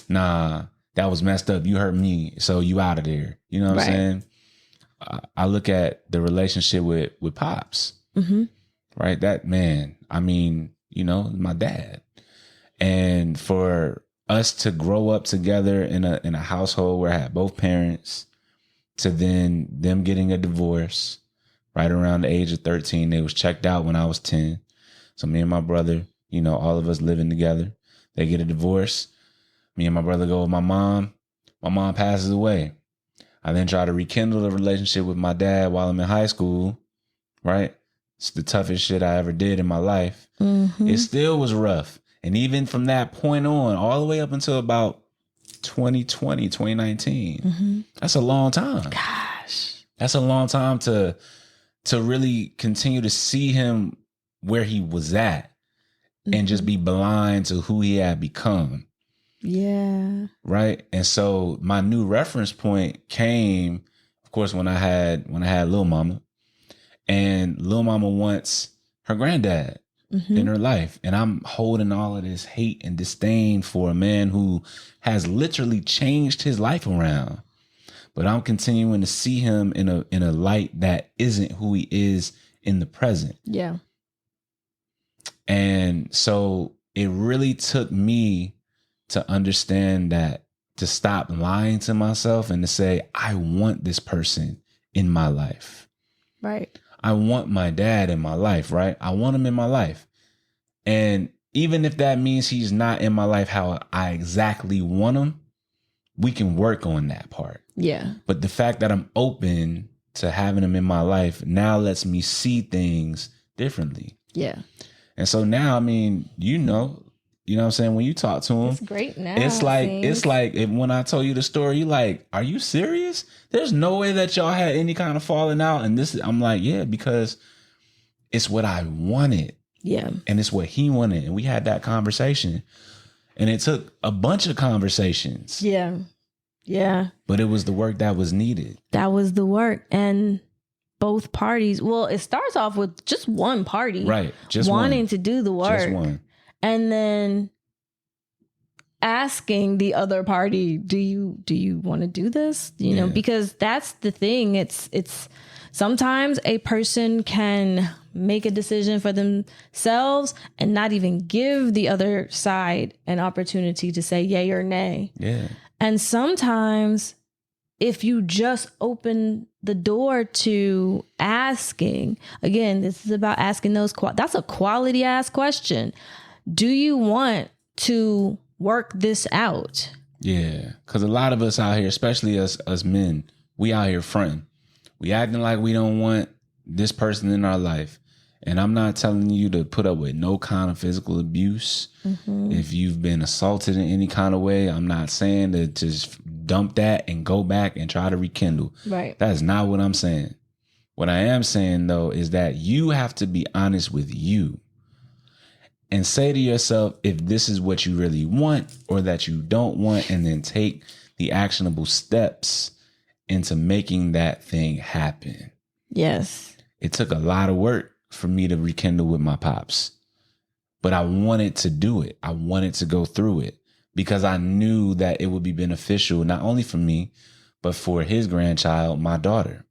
nah, that was messed up. You hurt me, so you out of there. You know what I'm saying? I look at the relationship with Pops, right? That man, I mean, my dad. And for us to grow up together in a household where I had both parents, to then them getting a divorce right around the age of 13. They was checked out when I was 10. So me and my brother, all of us living together, they get a divorce. Me and my brother go with my mom. My mom passes away. I then try to rekindle a relationship with my dad while I'm in high school, right? It's the toughest shit I ever did in my life. It still was rough. And even from that point on, all the way up until about 2020, 2019, that's a long time. Gosh. That's a long time to really continue to see him where he was at and just be blind to who he had become. Yeah. Right. And so my new reference point came, of course, when I had Lil Mama, and Lil Mama wants her granddad in her life. And I'm holding all of this hate and disdain for a man who has literally changed his life around. But I'm continuing to see him in a light that isn't who he is in the present. Yeah. And so it really took me to understand that, to stop lying to myself and to say, I want this person in my life. Right. I want my dad in my life, right? I want him in my life. And even if that means he's not in my life how I exactly want him, we can work on that part. Yeah. But the fact that I'm open to having him in my life now lets me see things differently. Yeah. And so now, I mean, you know what I'm saying? When you talk to him, It's great now. it's like when I told you the story, you like, are you serious? There's no way that y'all had any kind of falling out. And I'm like, yeah, because it's what I wanted. Yeah. And it's what he wanted. And we had that conversation. And it took a bunch of conversations. Yeah. Yeah. But it was the work that was needed. That was the work. And both parties, well, it starts off with just one party. Right. Just wanting one. to do the work. Just one. And then asking the other party, do you want to do this? You know, because that's the thing. It's sometimes a person can make a decision for themselves and not even give the other side an opportunity to say yay or nay. Yeah. And sometimes if you just open the door to asking, again, this is about asking those, that's a quality ass question. Do you want to work this out? Yeah. Because a lot of us out here, especially us men, we out here fronting. We acting like we don't want this person in our life. And I'm not telling you to put up with no kind of physical abuse. Mm-hmm. If you've been assaulted in any kind of way, I'm not saying to just dump that and go back and try to rekindle. Right. That's not what I'm saying. What I am saying, though, is that you have to be honest with you and say to yourself if this is what you really want or that you don't want, and then take the actionable steps into making that thing happen. Yes. It took a lot of work for me to rekindle with my pops, but I wanted to do it. I wanted to go through it because I knew that it would be beneficial, not only for me, but for his grandchild, my daughter,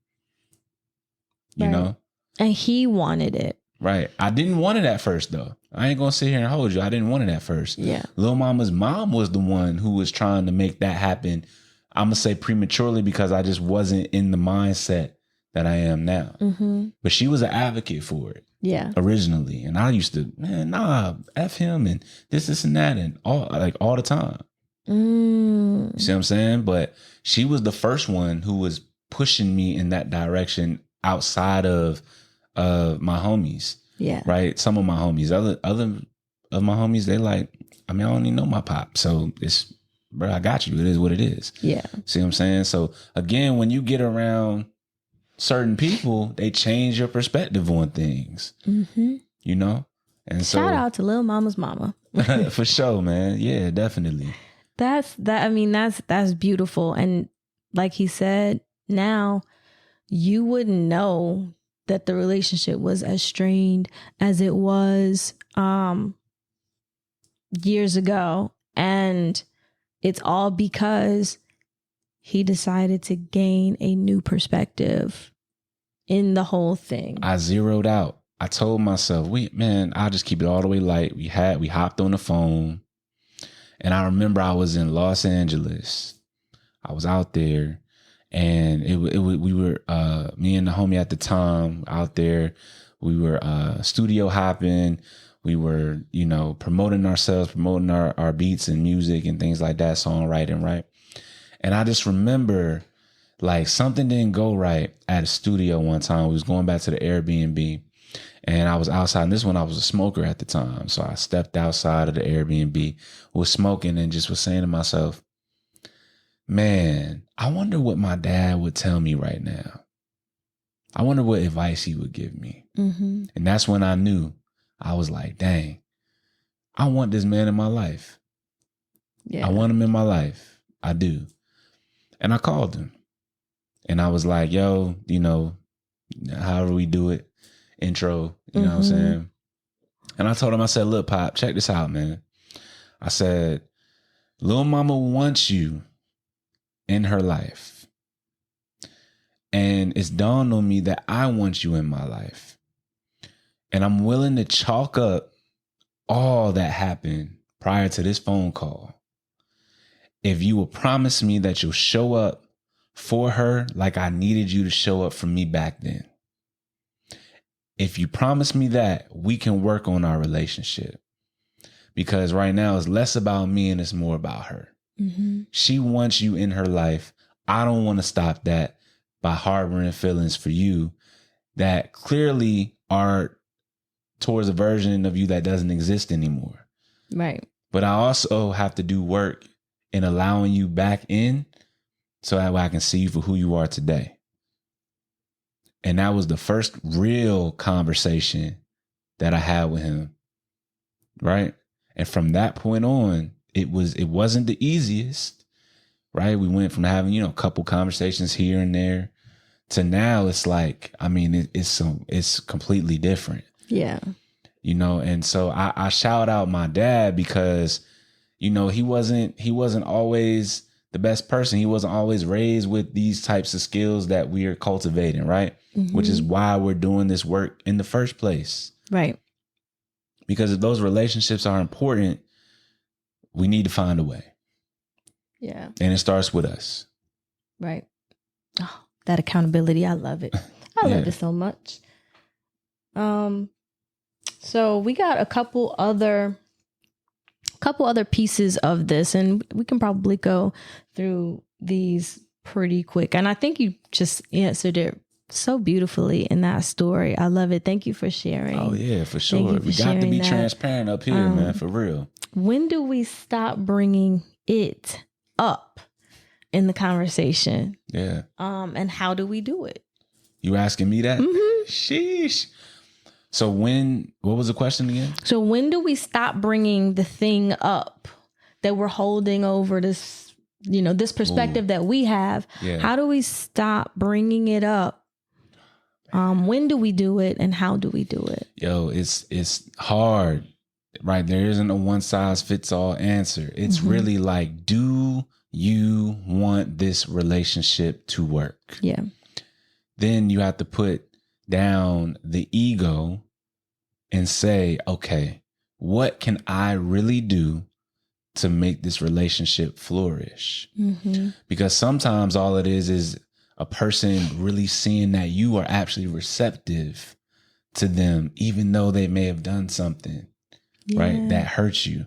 you know? And he wanted it. Right. I didn't want it at first, though. I ain't going to sit here and hold you. I didn't want it at first. Yeah. Lil Mama's mom was the one who was trying to make that happen. I'm going to say prematurely because I just wasn't in the mindset that I am now. Mm-hmm. But she was an advocate for it. Yeah. Originally. And I used to, man, nah, F him and this and that and all the time. You see what I'm saying? But she was the first one who was pushing me in that direction outside of my homies. Yeah. Right? Some of my homies. Other of my homies, they like, I mean, I don't even know my pop. So it's, bro, I got you. It is what it is. Yeah. See what I'm saying? So again, when you get around certain people, they change your perspective on things. Mm-hmm. You know? And so shout out to Lil Mama's mama. For sure, man. Yeah, definitely. That's beautiful. And like he said, now you wouldn't know that the relationship was as strained as it was years ago. And it's all because he decided to gain a new perspective in the whole thing. I zeroed out. I told myself, I'll just keep it all the way light. We hopped on the phone. And I remember I was in Los Angeles. I was out there, and we were me and the homie at the time out there. We were studio hopping. We were, promoting ourselves, promoting our beats and music and things like that, songwriting, right? And I just remember like something didn't go right at a studio one time. We was going back to the Airbnb. And I was outside, and this one I was a smoker at the time. So I stepped outside of the Airbnb, was smoking, and just was saying to myself, man, I wonder what my dad would tell me right now. I wonder what advice he would give me. Mm-hmm. And that's when I knew. I was like, dang, I want this man in my life. Yeah. I want him in my life. I do. And I called him. And I was like, yo, however we do it. Intro, you know what I'm saying? And I told him, I said, look, Pop, check this out, man. I said, Lil Mama wants you in her life. And it's dawned on me that I want you in my life. And I'm willing to chalk up all that happened prior to this phone call. If you will promise me that you'll show up for her like I needed you to show up for me back then. If you promise me that, we can work on our relationship. Because right now it's less about me and it's more about her. Mm-hmm. She wants you in her life. I don't want to stop that by harboring feelings for you that clearly are towards a version of you that doesn't exist anymore. Right. But I also have to do work in allowing you back in so that way I can see you for who you are today. And that was the first real conversation that I had with him. Right. And from that point on, it wasn't the easiest. Right. We went from having, a couple conversations here and there to now it's like, I mean, it's completely different. Yeah. And so I shout out my dad because, he wasn't always the best person. He wasn't always raised with these types of skills that we are cultivating, right? Mm-hmm. Which is why we're doing this work in the first place. Right. Because if those relationships are important, we need to find a way. Yeah. And it starts with us. Right. Oh, that accountability. I love it. I love it so much. So we got a couple other pieces of this, and we can probably go through these pretty quick. And I think you just answered it so beautifully in that story. I love it. Thank you for sharing. Oh yeah, for sure. We got to be transparent up here, man, for real. When do we stop bringing it up in the conversation? Yeah. And how do we do it? You asking me that? Mm-hmm. Sheesh. So what was the question again? So when do we stop bringing the thing up that we're holding over this, this perspective that we have? Yeah. How do we stop bringing it up? When do we do it and how do we do it? Yo, it's hard, right? There isn't a one size fits all answer. It's really like, do you want this relationship to work? Yeah. Then you have to put down the ego and say, okay, what can I really do to make this relationship flourish? Mm-hmm. Because sometimes all it is a person really seeing that you are actually receptive to them, even though they may have done something, right, that hurts you.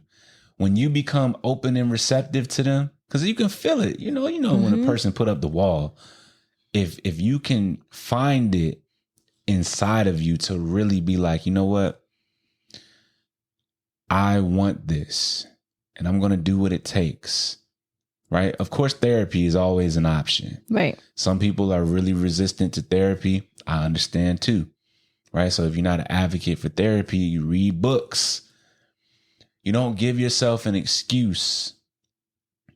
When you become open and receptive to them, because you can feel it, when a person put up the wall, if you can find it inside of you to really be like, you know what? I want this and I'm going to do what it takes. Right. Of course, therapy is always an option. Right. Some people are really resistant to therapy. I understand too. Right. So if you're not an advocate for therapy, you read books. You don't give yourself an excuse.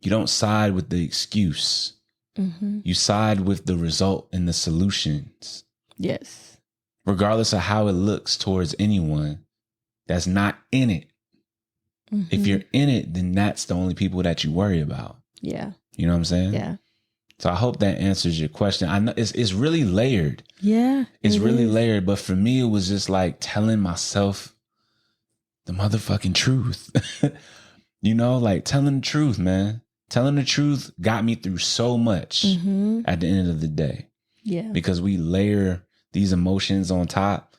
You don't side with the excuse. Mm-hmm. You side with the result and the solutions. Yes. Regardless of how it looks towards anyone that's not in it. Mm-hmm. If you're in it, then that's the only people that you worry about. Yeah. You know what I'm saying? Yeah. So I hope that answers your question. I know it's really layered. Yeah. It's really layered. But for me, it was just like telling myself the motherfucking truth. Like telling the truth, man. Telling the truth got me through so much at the end of the day. Yeah. Because we layer these emotions on top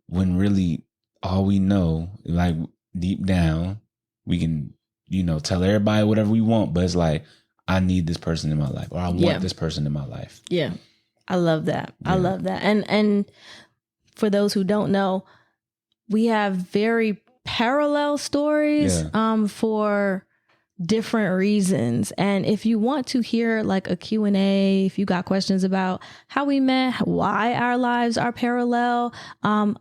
when really all we know, like deep down, we can, tell everybody whatever we want, but it's like, I need this person in my life, or I want this person in my life. Yeah. I love that. Yeah. I love that. And for those who don't know, we have very parallel stories for different reasons. And if you want to hear like a Q&A, if you got questions about how we met, why our lives are parallel,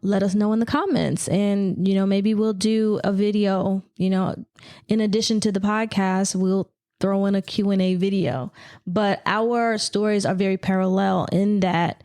let us know in the comments. And, maybe we'll do a video, in addition to the podcast, we'll throw in a Q&A video. But our stories are very parallel in that,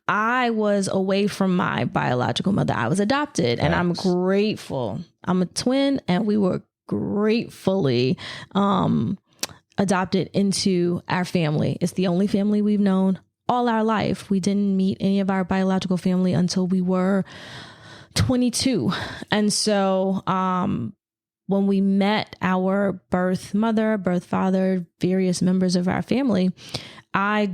I was away from my biological mother. I was adopted, and I'm grateful. I'm a twin, and we were gratefully adopted into our family. It's the only family we've known all our life. We didn't meet any of our biological family until we were 22. And so when we met our birth mother, birth father, various members of our family, I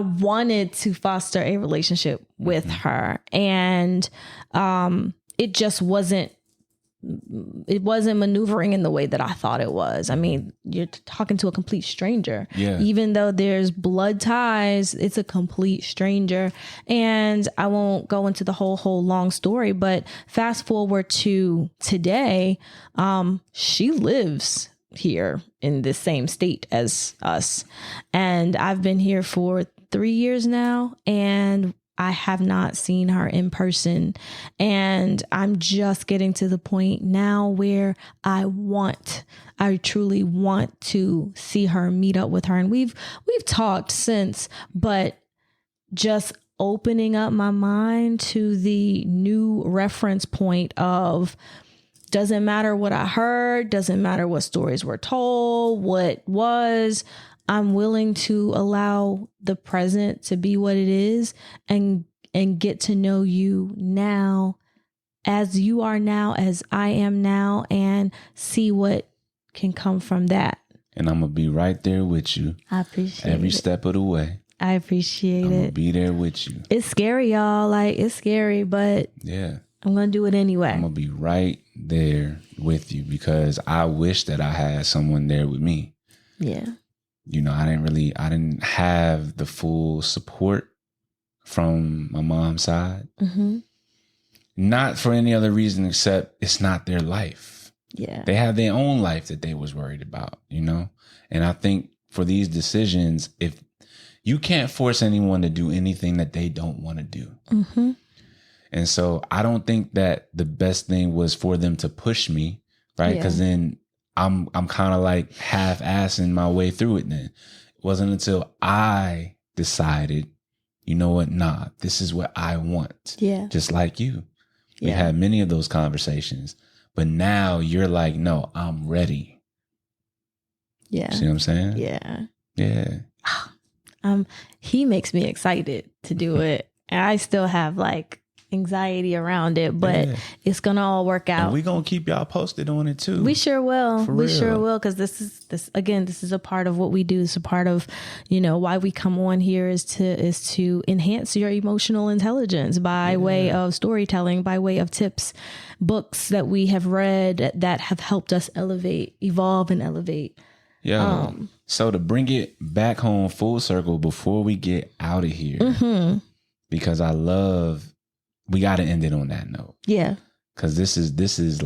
wanted to foster a relationship with her, and it just wasn't maneuvering in the way that I thought it was. I mean, you're talking to a complete stranger. Yeah. Even though there's blood ties, it's a complete stranger. And I won't go into the whole long story, but fast forward to today, she lives here in the same state as us. And I've been here for 3 years now, and I have not seen her in person. And I'm just getting to the point now where I truly want to see her, meet up with her. And we've talked since, but just opening up my mind to the new reference point of, doesn't matter what I heard, doesn't matter what stories were told, what was, I'm willing to allow the present to be what it is and get to know you now as you are now, as I am now, and see what can come from that. And I'm going to be right there with you. I appreciate every it. step of the way. I appreciate I'm it. going to be there with you. It's scary, y'all. Like, it's scary, but yeah, I'm going to do it anyway. I'm going to be right there with you because I wish that I had someone there with me. Yeah. You know, I didn't have the full support from my mom's side. Mm-hmm. Not for any other reason except it's not their life. Yeah. They have their own life that they was worried about, you know? And I think for these decisions, if you can't force anyone to do anything that they don't want to do. Mm-hmm. And so I don't think that the best thing was for them to push me, right? Because then I'm kind of like half-assing my way through it then. It wasn't until I decided, you know what? Nah, this is what I want. Yeah. Just like you. We had many of those conversations. But now you're like, no, I'm ready. Yeah. See what I'm saying? Yeah. Yeah. He makes me excited to do it. And I still have like anxiety around it, but it's gonna all work out. And we gonna keep y'all posted on it too. We sure will. We sure will, because this is a part of what we do. It's a part of, you know, why we come on here is to enhance your emotional intelligence by way of storytelling, by way of tips, books that we have read that have helped us evolve and elevate. Yeah. So to bring it back home full circle before we get out of here, because we got to end it on that note. Yeah. Because this is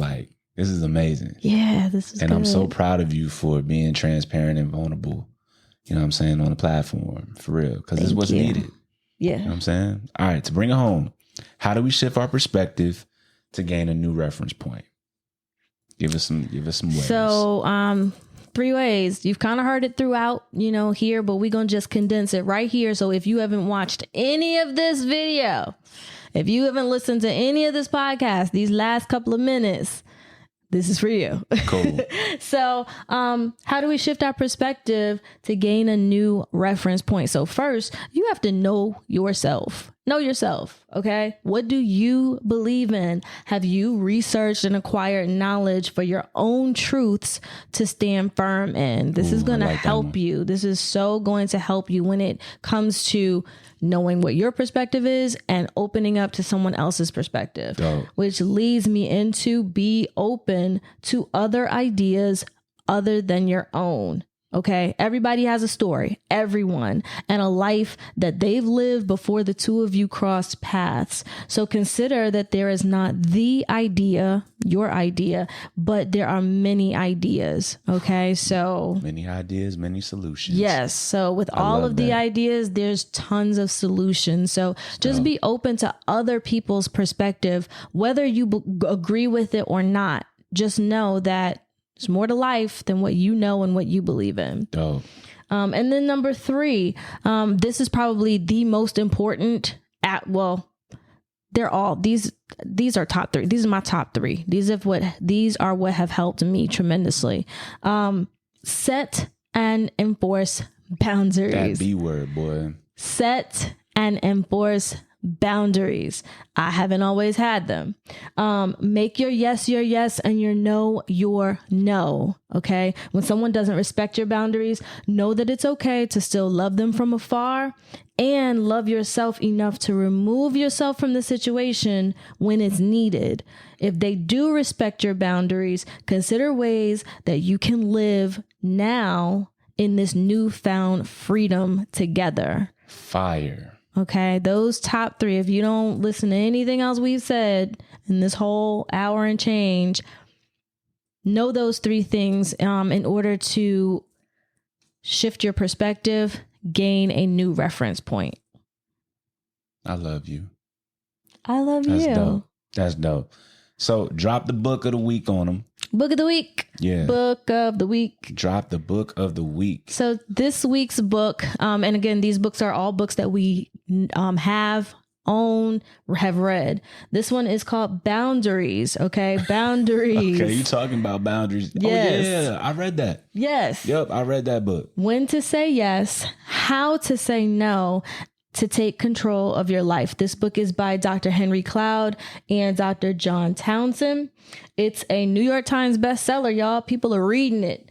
amazing. Yeah, this is. And good. I'm so proud of you for being transparent and vulnerable. You know what I'm saying, on the platform, for real. Because this is what's needed. Yeah. You know what I'm saying? All right, to bring it home, how do we shift our perspective to gain a new reference point? Give us some ways. So 3 ways. You've kind of heard it throughout, you know, here, but we're going to just condense it right here. So if you haven't watched any of this video, if you haven't listened to any of this podcast, these last couple of minutes, this is for you. Cool. So how do we shift our perspective to gain a new reference point? So first, you have to know yourself. Know yourself. Okay. What do you believe in? Have you researched and acquired knowledge for your own truths to stand firm in? This is going to help you. This is so going to help you when it comes to knowing what your perspective is and opening up to someone else's perspective, which leads me into be open to other ideas other than your own. Okay. Everybody has a story, everyone, and a life that they've lived before the two of you crossed paths. So consider that there is not the idea, your idea, but there are many ideas. Okay. So many ideas, many solutions. Yes. So with all of the ideas, there's tons of solutions. So just be open to other people's perspective, whether you agree with it or not. Just know that there's more to life than what you know and what you believe in. And then number 3, this is probably the most important they're all, these are top 3. These are my top 3. These are what have helped me tremendously. Set and enforce boundaries. That B word, boy. Set and enforce boundaries. I haven't always had them. Make your yes and your no your no. Okay. When someone doesn't respect your boundaries, know that it's okay to still love them from afar and love yourself enough to remove yourself from the situation when it's needed. If they do respect your boundaries, consider ways that you can live now in this newfound freedom together. Fire. Okay, those top 3, if you don't listen to anything else we've said in this whole hour and change, know those 3 things in order to shift your perspective, gain a new reference point. I love you. I love you. Dope. That's dope. So drop the book of the week on them. Book of the week. Yeah. Book of the week. Drop the book of the week. So this week's book, and again, these books are all books that we have read. This one is called Boundaries. Okay. Boundaries. Okay. You talking about boundaries. Yes. Oh yeah. I read that. Yes. Yep. I read that book. When to say yes, how to say no, to take control of your life. This book is by Dr. Henry Cloud and Dr. John Townsend. It's a New York Times bestseller, y'all. People are reading it.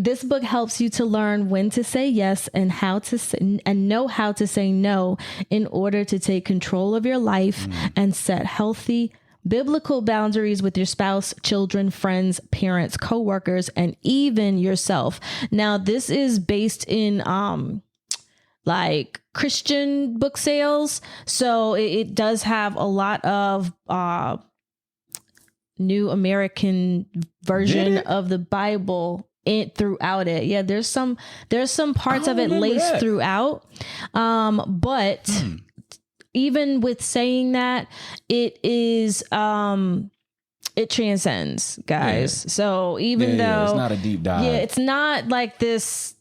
This book helps you to learn when to say yes and how to say, and know how to say no in order to take control of your life and set healthy biblical boundaries with your spouse, children, friends, parents, coworkers, and even yourself. Now, this is based in like Christian book sales. So it does have a lot of New American version of the Bible throughout it. Yeah, there's some parts of it laced throughout. But even with saying that, it is it transcends, guys. Yeah. So even though it's not a deep dive. Yeah, it's not like this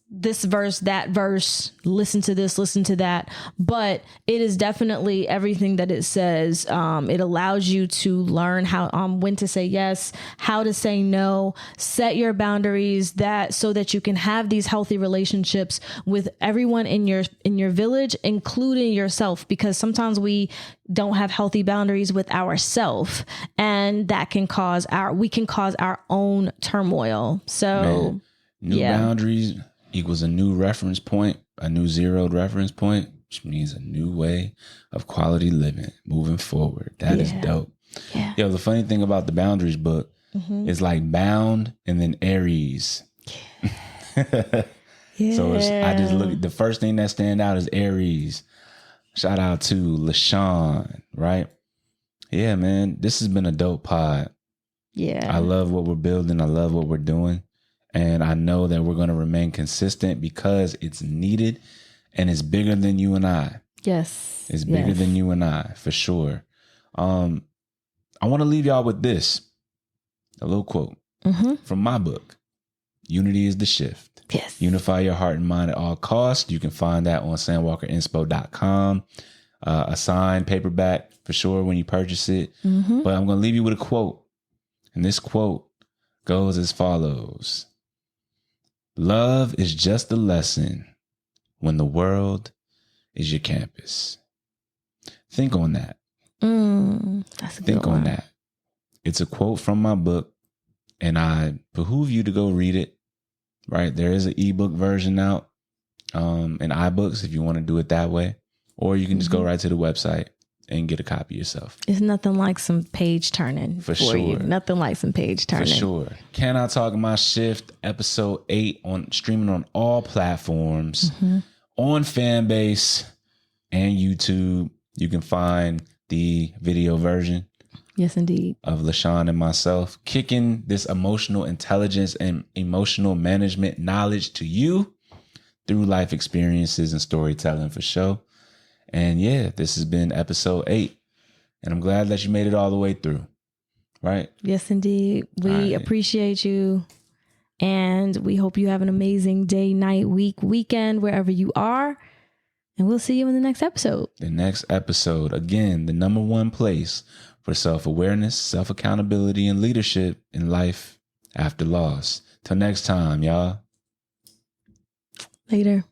verse, that verse, listen to this, listen to that. But it is definitely everything that it says. It allows you to learn how when to say yes, how to say no, set your boundaries so that you can have these healthy relationships with everyone in your village, including yourself, because sometimes we don't have healthy boundaries with ourselves, and that can cause our own turmoil. So new boundaries equals a new reference point, a new zeroed reference point, which means a new way of quality living moving forward. That is dope. Yeah. Yo, the funny thing about the boundaries book is like bound and then Aries. So I just look, the first thing that stand out is Aries. Shout out to LaShawn, right? Yeah, man, this has been a dope pod. Yeah. I love what we're building. I love what we're doing. And I know that we're going to remain consistent because it's needed and it's bigger than you and I. Yes. It's bigger than you and I, for sure. I want to leave y'all with this. A little quote from my book. Unity is the shift. Yes. Unify your heart and mind at all costs. You can find that on samwalkerinspo.com. A signed paperback for sure when you purchase it. But I'm going to leave you with a quote. And this quote goes as follows. Love is just a lesson when the world is your campus. Think on that. That's a good Think on that. It's a quote from my book, and I behoove you to go read it. Right? There is an ebook version out in iBooks if you want to do it that way. Or you can just go right to the website and get a copy yourself. It's nothing like some page turning for sure. You. Nothing like some page turning. For sure. Can I Talk My Shift, episode 8 streaming on all platforms, on Fanbase and YouTube. You can find the video version. Yes, indeed. Of LaShawn and myself kicking this emotional intelligence and emotional management knowledge to you through life experiences and storytelling for sure. And yeah, this has been episode 8. And I'm glad that you made it all the way through. Right? Yes, indeed. We appreciate you. And we hope you have an amazing day, night, week, weekend, wherever you are. And we'll see you in the next episode. The next episode. Again, the number one place for self-awareness, self-accountability, and leadership in life after loss. Till next time, y'all. Later.